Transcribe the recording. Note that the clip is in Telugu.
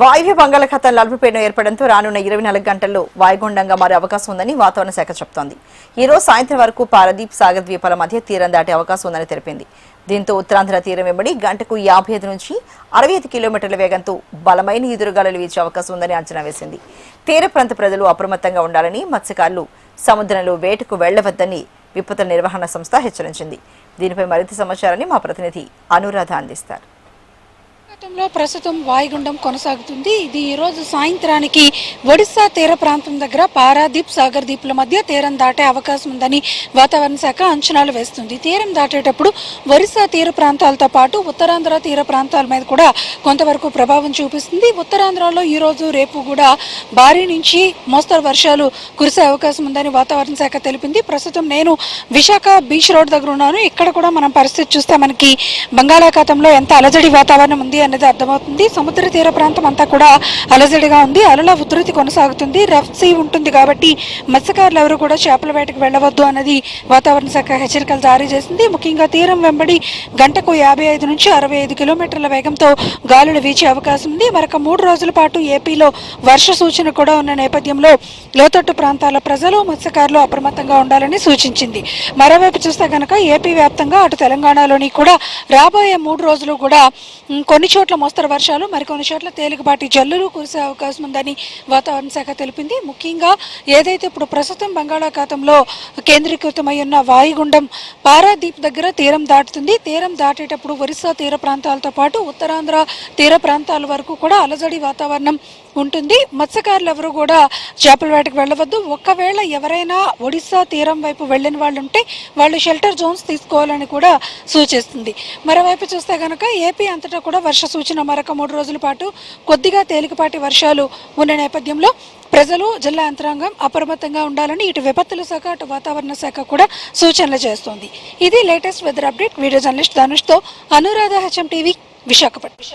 వాయువ్య బంగాళాఖాతంలో అల్పపీడనం ఏర్పడంతో రానున్న 24 గంటల్లో వాయుగుండంగా మారే అవకాశం ఉందని వాతావరణ శాఖ చెబుతోంది. ఈ రోజు సాయంత్రం వరకు పారదీప్ సాగర్ ద్వీపాల మధ్య తీరం దాటే అవకాశం ఉందని తెలిపింది. దీంతో ఉత్తరాంధ్ర తీరం వెంబడి గంటకు 55 నుంచి 65 కిలోమీటర్ల వేగంతో బలమైన ఎదురుగాలులు వీచే అవకాశం ఉందని అంచనా వేసింది. తీర ప్రాంత ప్రజలు అప్రమత్తంగా ఉండాలని, మత్స్యకారులు సముద్రంలో వేటకు వెళ్లవద్దని విపత్తుల నిర్వహణ సంస్థ హెచ్చరించింది. దీనిపై మరింత సమాచారాన్ని మా ప్రతినిధి అనురాధ అందిస్తారు. ప్రస్తుతం వాయుగుండం కొనసాగుతుంది. ఇది ఈ రోజు సాయంత్రానికి ఒడిశా తీర ప్రాంతం దగ్గర పారాదీప్ సాగర్ దీపుల మధ్య తీరం దాటే అవకాశం ఉందని వాతావరణ శాఖ అంచనాలు వేస్తుంది. తీరం దాటేటప్పుడు ఒడిశా తీర ప్రాంతాలతో పాటు ఉత్తరాంధ్ర తీర ప్రాంతాల మీద కూడా కొంతవరకు ప్రభావం చూపిస్తుంది. ఉత్తరాంధ్రలో ఈ రోజు రేపు కూడా భారీ నుంచి మోస్తరు వర్షాలు కురిసే అవకాశం ఉందని వాతావరణ శాఖ తెలిపింది. ప్రస్తుతం నేను విశాఖ బీచ్ రోడ్ దగ్గర ఉన్నాను. ఇక్కడ కూడా మనం పరిస్థితి చూస్తే మనకి బంగాళాఖాతంలో ఎంత అలజడి వాతావరణం ఉంది అనేది అర్థమవుతుంది. సముద్ర తీర ప్రాంతం అంతా కూడా అలజడిగా ఉంది. అలల ఉధృతి కొనసాగుతుంది. రఫ్ సీ ఉంటుంది కాబట్టి మత్స్యకారులు ఎవరు కూడా చేపల వేటకు వెళ్లవద్దు అన్నది వాతావరణ శాఖ హెచ్చరికలు జారీ చేసింది. ముఖ్యంగా తీరం వెంబడి గంటకు 55 నుంచి 65 కిలోమీటర్ల వేగంతో గాలులు వీచే అవకాశం ఉంది. మరొక 3 రోజుల పాటు ఏపీలో వర్ష సూచన కూడా ఉన్న నేపథ్యంలో లోతట్టు ప్రాంతాల ప్రజలు, మత్స్యకారులు అప్రమత్తంగా ఉండాలని సూచించింది. మరోవైపు చూస్తే కనుక ఏపీ వ్యాప్తంగా అటు తెలంగాణలోని కూడా రాబోయే 3 రోజులు కూడా కొన్ని చోట్ల మోస్తరు వర్షాలు, మరికొన్ని చోట్ల తేలికపాటి జల్లులు కురిసే అవకాశం ఉందని వాతావరణ శాఖ తెలిపింది. ముఖ్యంగా ఏదైతే ఇప్పుడు ప్రస్తుతం బంగాళాఖాతంలో కేంద్రీకృతమై ఉన్న వాయుగుండం పారాదీప్ దగ్గర తీరం దాటుతుంది. తీరం దాటేటప్పుడు ఒరిస్సా తీర ప్రాంతాలతో పాటు ఉత్తరాంధ్ర తీర ప్రాంతాల వరకు కూడా అలజడి వాతావరణం ఉంటుంది. మత్స్యకారులు ఎవరు కూడా చేపల వేటకు వెళ్ళవద్దు. ఒకవేళ ఎవరైనా ఒడిశా తీరం వైపు వెళ్ళిన వాళ్ళు ఉంటే వాళ్ళు షెల్టర్ జోన్స్ తీసుకోవాలని కూడా సూచిస్తుంది. మరోవైపు చూస్తే కనుక ఏపీ అంతటా కూడా వర్ష సూచన మరొక 3 రోజుల పాటు కొద్దిగా తేలికపాటి వర్షాలు ఉన్న నేపథ్యంలో ప్రజలు, జిల్లా యంత్రాంగం అప్రమత్తంగా ఉండాలని ఇటు విపత్తుల శాఖ, అటు వాతావరణ శాఖ కూడా సూచనలు చేస్తోంది. ఇది latest weather update. Video journalist ధనుష్తో అనురాధ, HM టీవీ, విశాఖపట్నం.